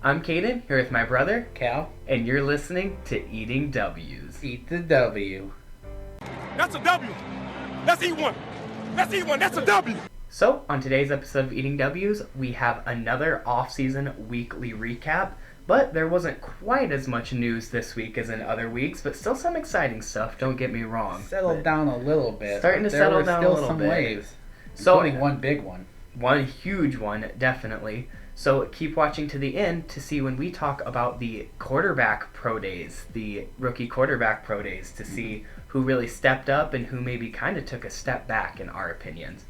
I'm Caden, here with my brother, Cal, and you're listening to Eating W's. eat the W. That's a W. Let's eat one. Let's eat one. That's a W. So, on today's episode of Eating W's, we have another off-season weekly recap, but there wasn't quite as much news this week as in other weeks, but still some exciting stuff, don't get me wrong. Settled down a little bit. Starting to settle down a little bit. There were still some waves, So, including one big one. One huge one, definitely. So keep watching to the end to see when we talk about the quarterback pro days, the rookie quarterback pro days, to see who really stepped up and who maybe kind of took a step back in our opinions.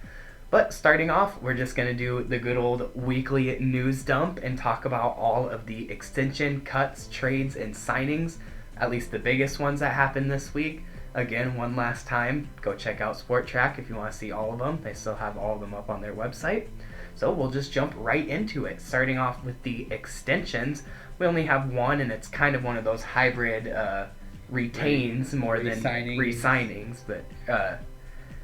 But starting off, we're just going to do the good old weekly news dump and talk about all of the extension, cuts, trades, and signings, at least the biggest ones that happened this week. Again, one last time, go check out Sport Track if you want to see all of them. They still have all of them up on their website. So we'll just jump right into it, starting off with the extensions. We only have one, and it's kind of one of those hybrid retains more than re-signings. But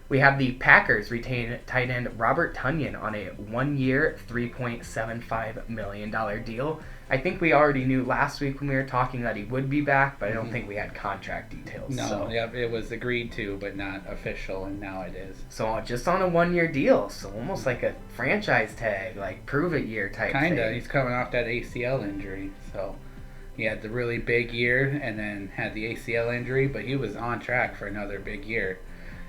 we have the Packers retain tight end Robert Tunyan on a 1-year, $3.75 million deal. I think we already knew last week when we were talking that he would be back, but I don't think we had contract details. No, so. Yep, it was agreed to, but not official, and now it is. So just on a 1-year deal, so almost like a franchise tag, like prove-it-year type thing. Kinda. He's coming off that ACL injury, so he had the really big year and then had the ACL injury, but he was on track for another big year.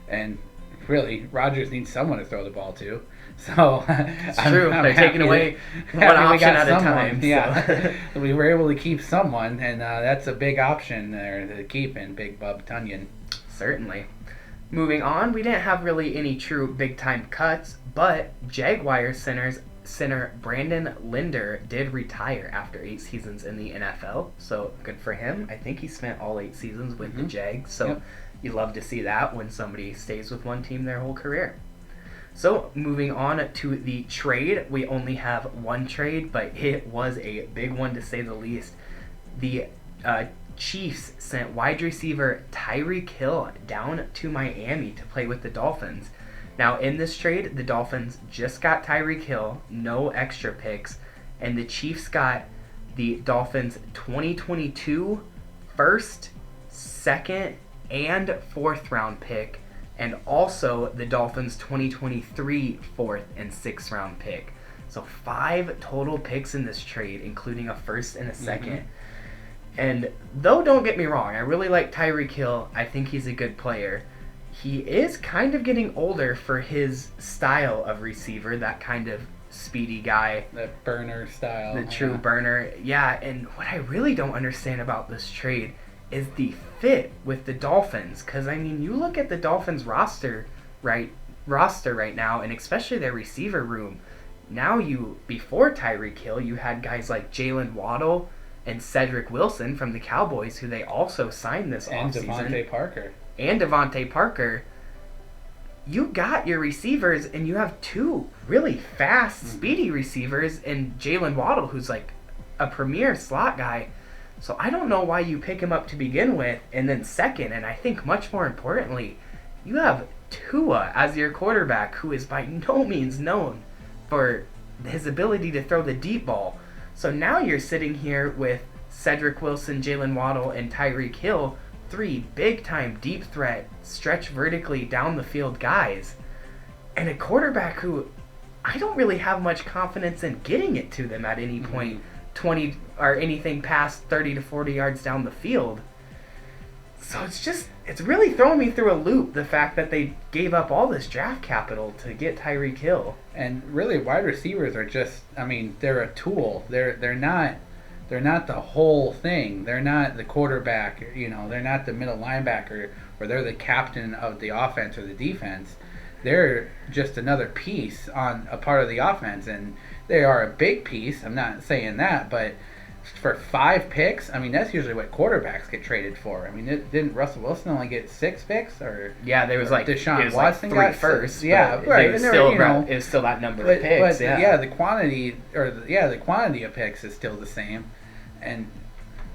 And really, Rodgers needs someone to throw the ball to. So it's true. They're taking away one option at a time. Yeah, so we were able to keep someone, and that's a big option there to keep in Big Bub Tunyan. Certainly. Moving on, we didn't have really any true big-time cuts, but Jaguars center Brandon Linder did retire after 8 seasons in the NFL, so good for him. I think he spent all 8 seasons with the Jags, so you love to see that when somebody stays with one team their whole career. So, moving on to the trade, we only have one trade, but it was a big one to say the least. The Chiefs sent wide receiver Tyreek Hill down to Miami to play with the Dolphins. Now, in this trade, the Dolphins just got Tyreek Hill, no extra picks, and the Chiefs got the Dolphins' 2022 first, second, and 4th round pick, and also the Dolphins' 2023 4th and 6th round pick. So 5 total picks in this trade, including a first and a second. And though, don't get me wrong, I really like Tyreek Hill. I think he's a good player. He is kind of getting older for his style of receiver, that kind of speedy guy. That burner style. The true burner. Yeah, and what I really don't understand about this trade is the fit with the Dolphins, because I mean, you look at the Dolphins roster right now, and especially their receiver room. Now before Tyreek Hill, you had guys like Jalen Waddle and Cedric Wilson from the Cowboys, who they also signed this offseason. And Devontae Parker. You got your receivers, and you have 2 really fast, speedy receivers, and Jalen Waddle, who's like a premier slot guy. So I don't know why you pick him up to begin with, and then second, and I think much more importantly, you have Tua as your quarterback, who is by no means known for his ability to throw the deep ball. So now you're sitting here with Cedric Wilson, Jalen Waddle, and Tyreek Hill, 3 big-time deep threat, stretch vertically down the field guys, and a quarterback who I don't really have much confidence in getting it to them at any point. 20 or anything past 30 to 40 yards down the field. So it's really throwing me through a loop, the fact that they gave up all this draft capital to get Tyreek Hill. And really, wide receivers are just, I mean, they're a tool. They're not the whole thing. They're not the quarterback, they're not the middle linebacker, or they're the captain of the offense or the defense. They're just another piece on a part of the offense, and they are a big piece. I'm not saying that, but for 5 picks, I mean, that's usually what quarterbacks get traded for. I mean, didn't Russell Wilson only get 6 picks? Yeah, there was like Deshaun Watson like 3 got first. Yeah, right. It was still that number of picks. But yeah, the quantity of picks is still the same, and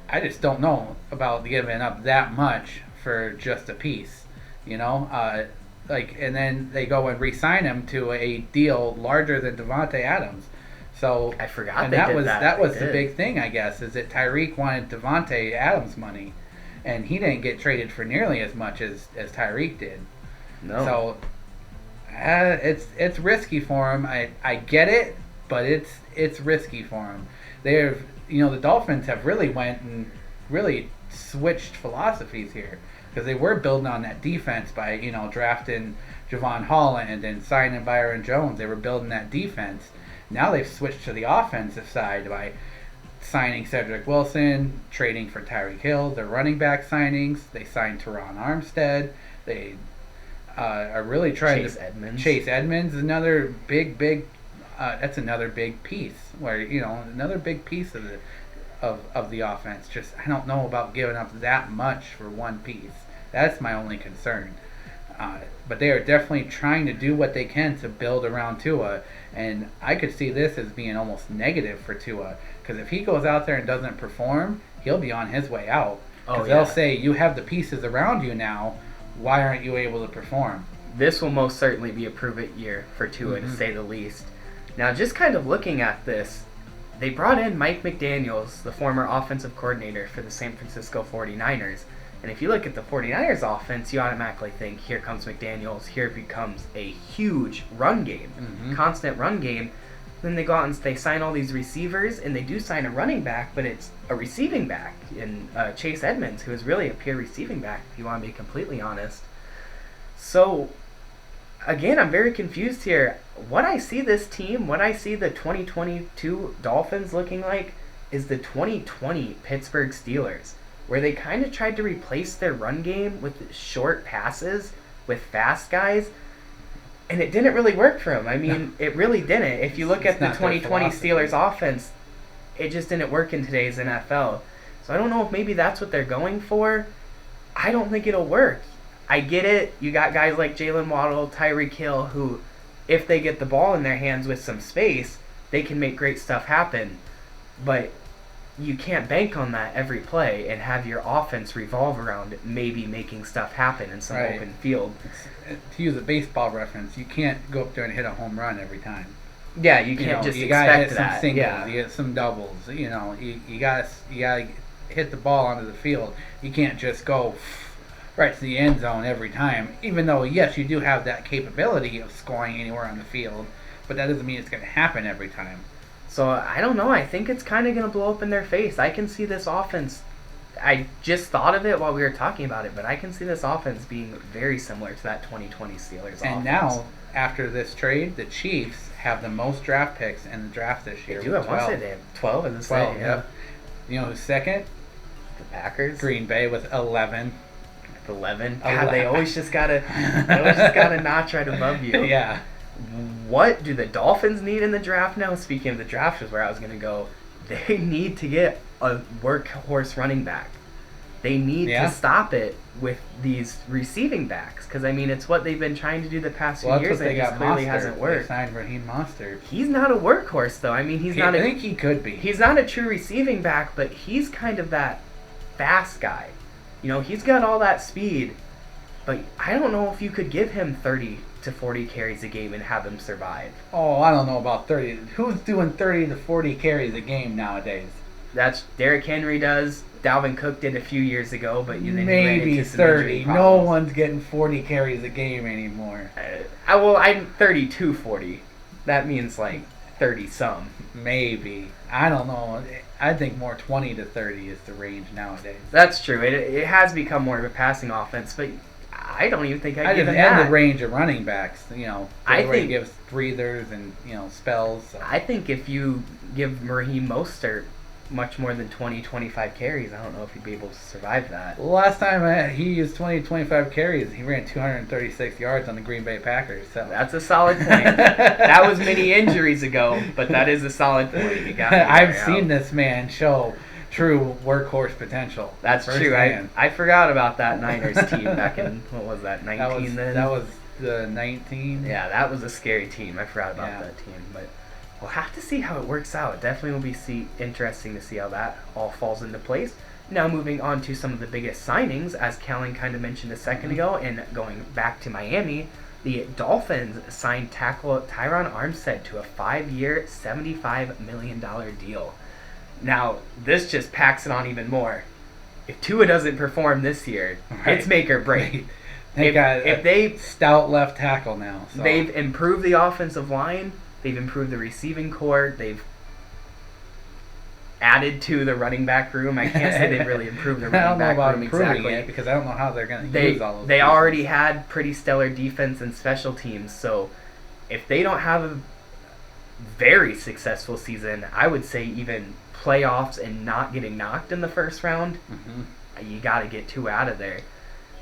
I just don't know about giving up that much for just a piece. And then they go and re-sign him to a deal larger than Devontae Adams. So I forgot and they that did was that. that was They the did. big thing, I guess, is that Tyreek wanted Devontae Adams money, and he didn't get traded for nearly as much as Tyreek did. No. So it's risky for him. I get it, but it's risky for him. They've the Dolphins have really went and really switched philosophies here, because they were building on that defense by drafting Javon Holland and signing Byron Jones. They were building that defense. Now they've switched to the offensive side by signing Cedric Wilson, trading for Tyreek Hill. Their running back signings, they signed Teron Armstead. They are really trying Chase Edmonds is another big. That's another big piece where another big piece of the offense. Just I don't know about giving up that much for one piece. That's my only concern. But they are definitely trying to do what they can to build around Tua, and I could see this as being almost negative for Tua, because if he goes out there and doesn't perform, he'll be on his way out. Because they'll say, you have the pieces around you now, why aren't you able to perform? This will most certainly be a prove-it year for Tua, to say the least. Now, just kind of looking at this, they brought in Mike McDaniels, the former offensive coordinator for the San Francisco 49ers. And if you look at the 49ers offense, you automatically think, here comes McDaniels, here it becomes a huge run game, constant run game. Then they go out and they sign all these receivers, and they do sign a running back, but it's a receiving back in Chase Edmonds, who is really a pure receiving back, if you want to be completely honest. So, again, I'm very confused here. What I see this team, what I see the 2022 Dolphins looking like, is the 2020 Pittsburgh Steelers, where they kind of tried to replace their run game with short passes with fast guys, and it didn't really work for them. I mean, it really didn't. If you look at the 2020 Steelers offense, it just didn't work in today's NFL. So I don't know if maybe that's what they're going for. I don't think it'll work. I get it. You got guys like Jalen Waddle, Tyreek Hill, who, if they get the ball in their hands with some space, they can make great stuff happen. But you can't bank on that every play and have your offense revolve around maybe making stuff happen in some open field. To use a baseball reference, you can't go up there and hit a home run every time. Yeah, you can't just you expect gotta hit that. some singles, Yeah. you get some doubles. You gotta hit the ball onto the field. You can't just go right to the end zone every time. Even though, yes, you do have that capability of scoring anywhere on the field, but that doesn't mean it's going to happen every time. So, I don't know. I think it's kind of going to blow up in their face. I can see this offense. I just thought of it while we were talking about it, but I can see this offense being very similar to that 2020 Steelers offense. And now, after this trade, the Chiefs have the most draft picks in the draft this year. They do. I want to say they have 12 in the 12, state. yep. You know who's second? The Packers. Green Bay with 11. 11. God, they always just gotta notch right above you. Yeah. What do the Dolphins need in the draft now? Speaking of the draft, is where I was gonna go. They need to get a workhorse running back. They need to stop it with these receiving backs, because I mean it's what they've been trying to do the past few years, and it clearly hasn't worked. They signed Raheem Mostert. He's not a workhorse though. I mean I think he could be. He's not a true receiving back, but he's kind of that fast guy. He's got all that speed, but I don't know if you could give him 30 to 40 carries a game and have him survive. Oh, I don't know about 30. Who's doing 30 to 40 carries a game nowadays? That's Derrick Henry does. Dalvin Cook did a few years ago, but then maybe 30. No one's getting 40 carries a game anymore. I'm 30 to 40. That means like 30 some. Maybe. I don't know. I think more 20 to 30 is the range nowadays. That's true. It has become more of a passing offense, but I don't even think I'd give him that. that. And the range of running backs, I think he gives breathers and, spells. So. I think if you give Raheem Mostert much more than 20, 25 carries, I don't know if he'd be able to survive that. The last time he used 20 to 25 carries, he ran 236 yards on the Green Bay Packers. So. That's a solid point. That was many injuries ago, but that is a solid point. You got I've seen this man show true workhorse potential. That's true. I forgot about that Niners team back in, what was that, 19 then? That was the 19. Yeah, that was a scary team. I forgot about that team, but we'll have to see how it works out. It definitely will be interesting to see how that all falls into place. Now moving on to some of the biggest signings, as Callan kind of mentioned a second ago, and going back to Miami, The Dolphins signed tackle Tyron Armstead to a 5-year, $75 million deal. Now, this just packs it on even more. If Tua doesn't perform this year, it's make or break. If they stout left tackle now. So. They've improved the offensive line. They've improved the receiving core. They've added to the running back room. I can't say they've really improved the running back room exactly. It because I don't know how they're going to use all of those. They already had pretty stellar defense and special teams. So if they don't have a very successful season, I would say even playoffs and not getting knocked in the first round, you got to get Tua out of there.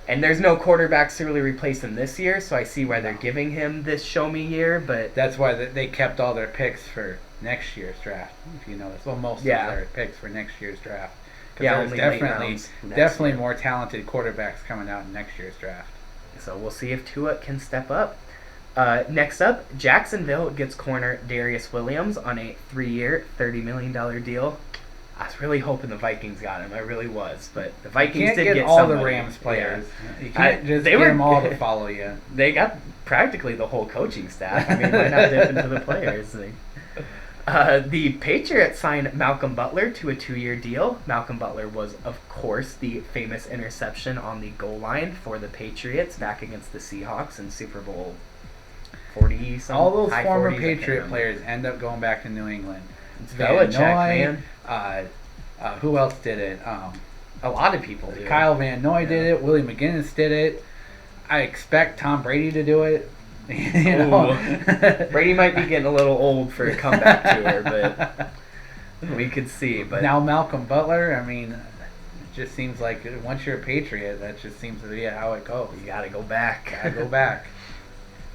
And there's no quarterbacks to really replace him this year, so I see why they're giving him this show-me year. But that's why they kept all their picks for next year's draft, if you notice. Well, most of their picks for next year's draft. Yeah, there's definitely more talented quarterbacks coming out in next year's draft. So we'll see if Tua can step up. Next up, Jacksonville gets corner Darius Williams on a 3-year, $30 million deal. I was really hoping the Vikings got him. I really was, but the Vikings did get all somebody. The Rams players. Yeah. You can't just get them all to follow you. They got practically the whole coaching staff. I mean, why not dip into the players? The Patriots signed Malcolm Butler to a 2-year deal. Malcolm Butler was, of course, the famous interception on the goal line for the Patriots back against the Seahawks in Super Bowl 40-something. All those former Patriot players end up going back to New England. It's Belichick, man. Who else did it? A lot of people do. Kyle Van Noy did it. Willie McGinnis did it. I expect Tom Brady to do it. Brady might be getting a little old for a comeback tour, but we could see. But now Malcolm Butler, I mean, it just seems like once you're a Patriot, that just seems to be how it goes. You got to go back. Got to go back.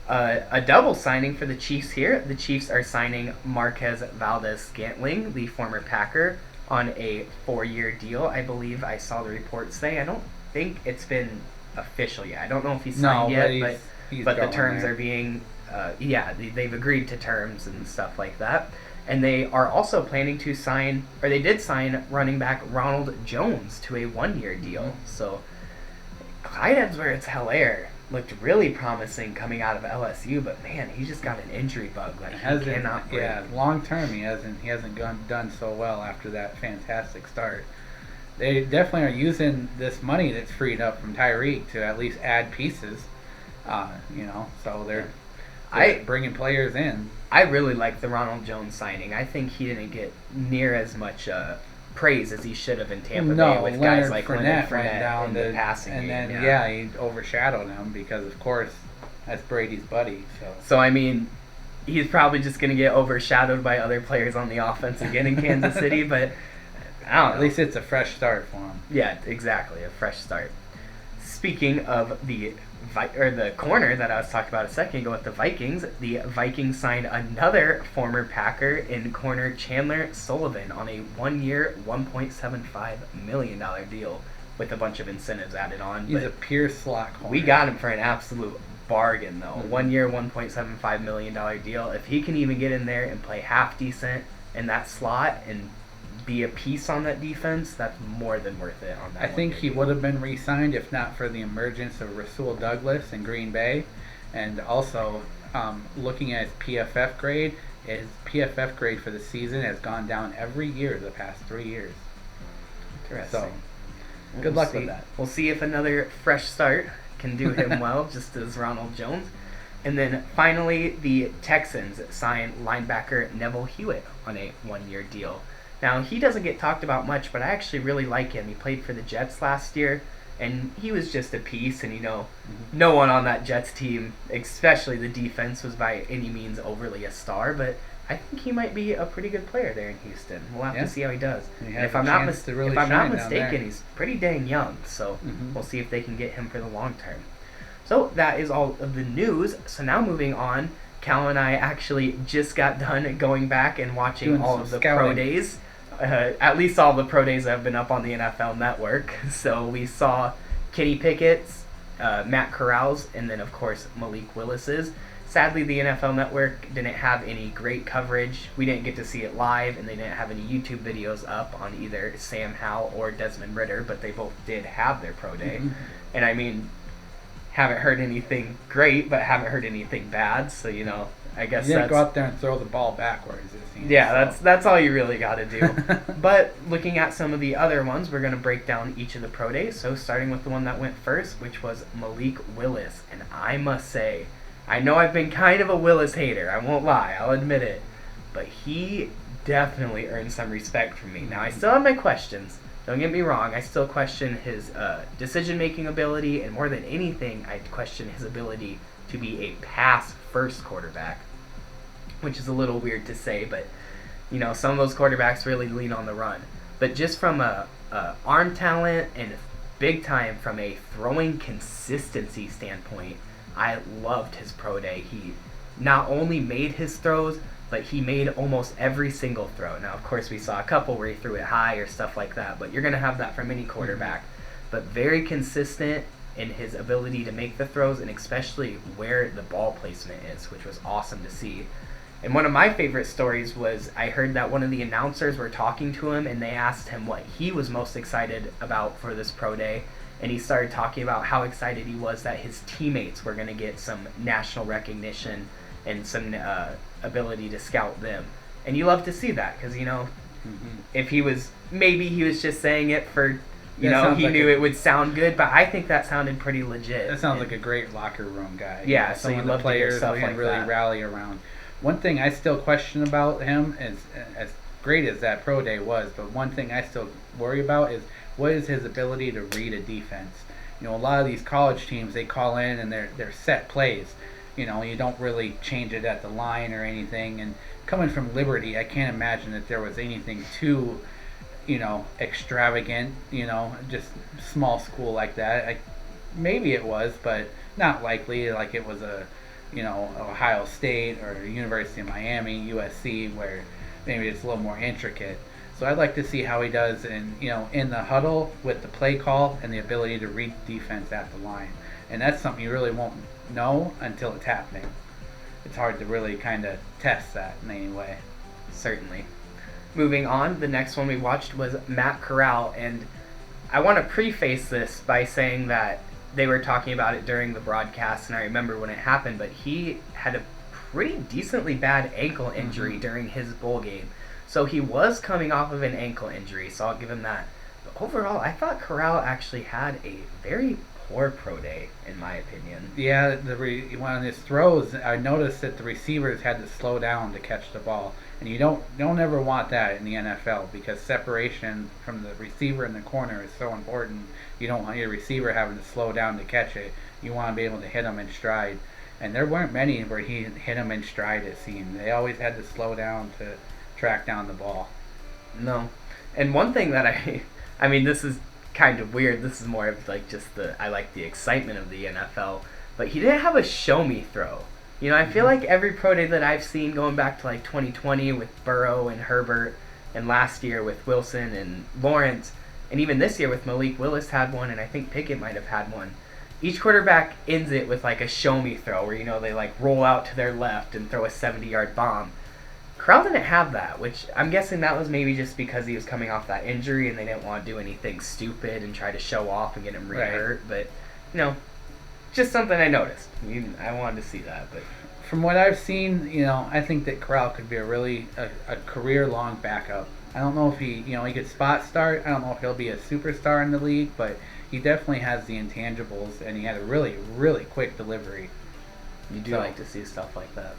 A double signing for the Chiefs here. The Chiefs are signing Marquez Valdez-Scantling, the former Packer, on a 4-year deal. I believe I saw the report say. I don't think it's been official yet. I don't know if he's signed yet, but the terms are being, they've agreed to terms and stuff like that. And they are also planning to sign, or they did sign running back Ronald Jones to a 1-year deal. So Clyde Edwards-Helaire looked really promising coming out of LSU, but man, he just got an injury bug. Like, he cannot break. Yeah, long term he hasn't done so well after that fantastic start. They definitely are using this money that's freed up from Tyreek to at least add pieces. So they're bringing players in. I really like the Ronald Jones signing. I think he didn't get near as much praise as he should have in Tampa Bay with guys like Leonard Fournette in the passing game. And then, he overshadowed him because, of course, that's Brady's buddy. So I mean, he's probably just going to get overshadowed by other players on the offense again in Kansas City, but I don't know. At least it's a fresh start for him. Yeah, exactly, a fresh start. Speaking of the corner that I was talking about a second ago with the Vikings signed another former Packer in corner Chandler Sullivan on a 1-year, $1.75 million deal with a bunch of incentives added on. He's a pure slot corner. We got him for an absolute bargain, though. 1-year, $1.75 million deal. If he can even get in there and play half decent in that slot and be a piece on that defense, that's more than worth it on that. I think he would have been re-signed if not for the emergence of Rasul Douglas in Green Bay, and also looking at his PFF grade for the season has gone down every year the past 3 years. Interesting. So good luck with that. We'll see if another fresh start can do him well, just as Ronald Jones. And then finally, the Texans signed linebacker Neville Hewitt on a 1-year deal. Now, he doesn't get talked about much, but I actually really like him. He played for the Jets last year, and he was just a piece. And, no one on that Jets team, especially the defense, was by any means overly a star. But I think he might be a pretty good player there in Houston. We'll have to see how he does. And if I'm not mistaken, he's pretty dang young. So we'll see if they can get him for the long term. So that is all of the news. So now moving on, Cal and I actually just got done going back and watching all of the pro days. At least all the pro days that have been up on the NFL Network. So we saw Kenny Pickett's, Matt Corral's, and then of course Malik Willis's. Sadly, the NFL Network didn't have any great coverage. We didn't get to see it live, and they didn't have any YouTube videos up on either Sam Howell or Desmond Ridder, but they both did have their pro day. And I mean, haven't heard anything great, but haven't heard anything bad. So I guess you didn't that's go out there and throw the ball backwards. It seems, yeah, so. that's all you really got to do. But looking at some of the other ones, we're going to break down each of the pro days. So starting with the one that went first, which was Malik Willis. And I must say, I know I've been kind of a Willis hater. I won't lie. I'll admit it. But he definitely earned some respect from me. Now, I still have my questions. Don't get me wrong. I still question his decision-making ability. And more than anything, I question his ability to be a pass-first quarterback. Which is a little weird to say, but some of those quarterbacks really lean on the run. But just from a arm talent and big time from a throwing consistency standpoint, I loved his pro day. He not only made his throws, but he made almost every single throw. Now, of course, we saw a couple where he threw it high or stuff like that, but you're going to have that from any quarterback. But very consistent in his ability to make the throws, and especially where the ball placement is, which was awesome to see. And one of my favorite stories was I heard that one of the announcers were talking to him and they asked him what he was most excited about for this pro day. And he started talking about how excited he was that his teammates were going to get some national recognition and some ability to scout them. And you love to see that because, if he was just saying it for, he knew it would sound good, but I think that sounded pretty legit. That sounds like a great locker room guy. Yeah, so you love the players stuff like really that. Rally around. One thing I still question about him is, as great as that pro day was, but one thing I still worry about is what is his ability to read a defense. A lot of these college teams, they call in and they're set plays. You don't really change it at the line or anything. And coming from Liberty, I can't imagine that there was anything too, extravagant, just small school like that. Maybe it was, but not likely like it was a Ohio State or University of Miami, USC, where maybe it's a little more intricate. So I'd like to see how he does in the huddle with the play call and the ability to read defense at the line. And that's something you really won't know until it's happening. It's hard to really kind of test that in any way. Certainly. Moving on, the next one we watched was Matt Corral, and I want to preface this by saying that they were talking about it during the broadcast, and I remember when it happened, but he had a pretty decently bad ankle injury during his bowl game. So he was coming off of an ankle injury, so I'll give him that. But overall, I thought Corral actually had a very poor pro day, in my opinion. Yeah, one of his throws, I noticed that the receivers had to slow down to catch the ball. And you don't ever want that in the NFL because separation from the receiver and the corner is so important. You don't want your receiver having to slow down to catch it. You want to be able to hit them in stride. And there weren't many where he hit them in stride, it seemed. They always had to slow down to track down the ball. No. And one thing that I mean, this is kind of weird. This is more of like just I like the excitement of the NFL. But he didn't have a show me throw. I feel like every pro day that I've seen going back to like 2020 with Burrow and Herbert, and last year with Wilson and Lawrence, and even this year with Malik Willis had one, and I think Pickett might have had one. Each quarterback ends it with like a show me throw where they like roll out to their left and throw a 70-yard bomb. Corral didn't have that, which I'm guessing that was maybe just because he was coming off that injury and they didn't want to do anything stupid and try to show off and get him re-hurt. But just something I noticed. I wanted to see that, but from what I've seen, I think that Corral could be a career-long backup. I don't know if he could spot start. I don't know if he'll be a superstar in the league, but he definitely has the intangibles, and he had a really, really quick delivery. You do like to see stuff like that.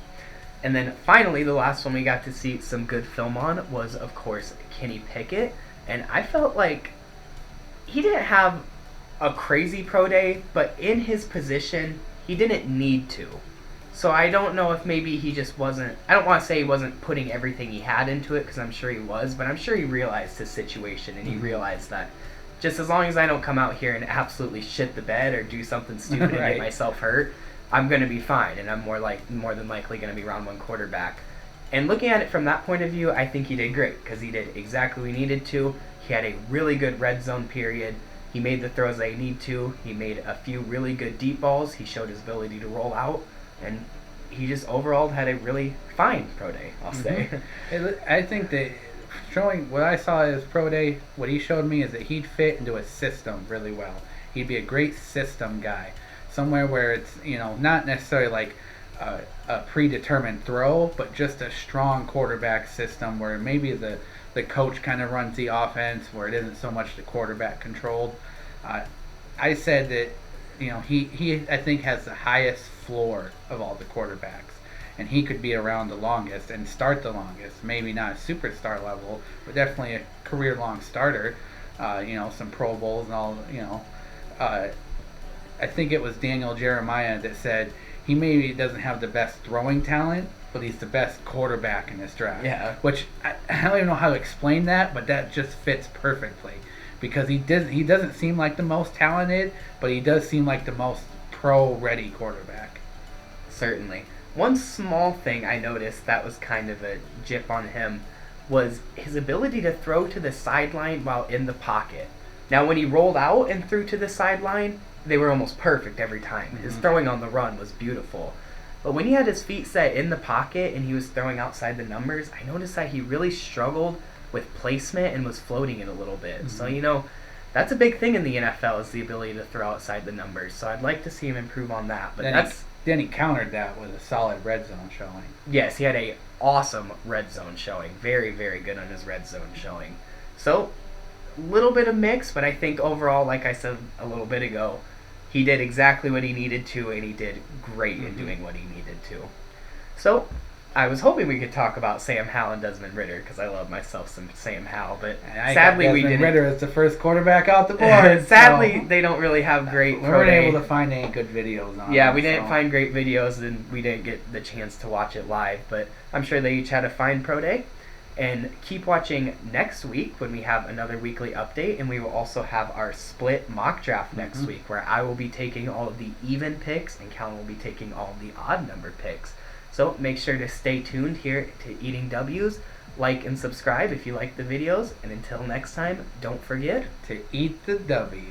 And then finally, the last one we got to see some good film on was, of course, Kenny Pickett, and I felt like he didn't have a crazy pro day, but in his position, he didn't need to. So I don't know if maybe he just wasn't, I don't want to say he wasn't putting everything he had into it, because I'm sure he was, but I'm sure he realized his situation, and he realized that just as long as I don't come out here and absolutely shit the bed or do something stupid and get myself hurt, I'm going to be fine, and I'm more than likely going to be round one quarterback. And looking at it from that point of view, I think he did great, because he did exactly what he needed to. He had a really good red zone period. He made the throws that he needed to. He made a few really good deep balls. He showed his ability to roll out. And he just overall had a really fine pro day, I'll say. I think that showing what I saw as pro day, what he showed me is that he'd fit into a system really well. He'd be a great system guy. somewhere where it's, not necessarily like a predetermined throw, but just a strong quarterback system where maybe the coach kind of runs the offense, where it isn't so much the quarterback controlled. I said that, he I think has the highest floor of all the quarterbacks, and he could be around the longest and start the longest. Maybe not a superstar level, but definitely a career-long starter. Some Pro Bowls and all. I think it was Daniel Jeremiah that said he maybe doesn't have the best throwing talent, but he's the best quarterback in this draft. Yeah. Which I don't even know how to explain that, but that just fits perfectly. Because he doesn't seem like the most talented, but he does seem like the most pro-ready quarterback. Certainly. One small thing I noticed that was kind of a jip on him was his ability to throw to the sideline while in the pocket. Now, when he rolled out and threw to the sideline, they were almost perfect every time. Mm-hmm. His throwing on the run was beautiful. But when he had his feet set in the pocket and he was throwing outside the numbers, I noticed that he really struggled with placement and was floating it a little bit. Mm-hmm. So, that's a big thing in the NFL is the ability to throw outside the numbers. So I'd like to see him improve on that. But then he countered that with a solid red zone showing. Yes, he had a awesome red zone showing. Very, very good on his red zone showing. So, a little bit of mix, but I think overall, like I said a little bit ago, he did exactly what he needed to, and he did great in doing what he needed to. So, I was hoping we could talk about Sam Howell and Desmond Ridder, because I love myself some Sam Howell, but sadly we didn't. Ridder is the first quarterback out the board. Sadly, they don't really have great. We weren't able to find any good videos on. Yeah, we didn't find great videos, and we didn't get the chance to watch it live. But I'm sure they each had a fine pro day. And keep watching next week when we have another weekly update, and we will also have our split mock draft next week, where I will be taking all of the even picks, and Calvin will be taking all of the odd number picks. So make sure to stay tuned here to Eating W's. Like and subscribe if you like the videos. And until next time, don't forget to eat the W.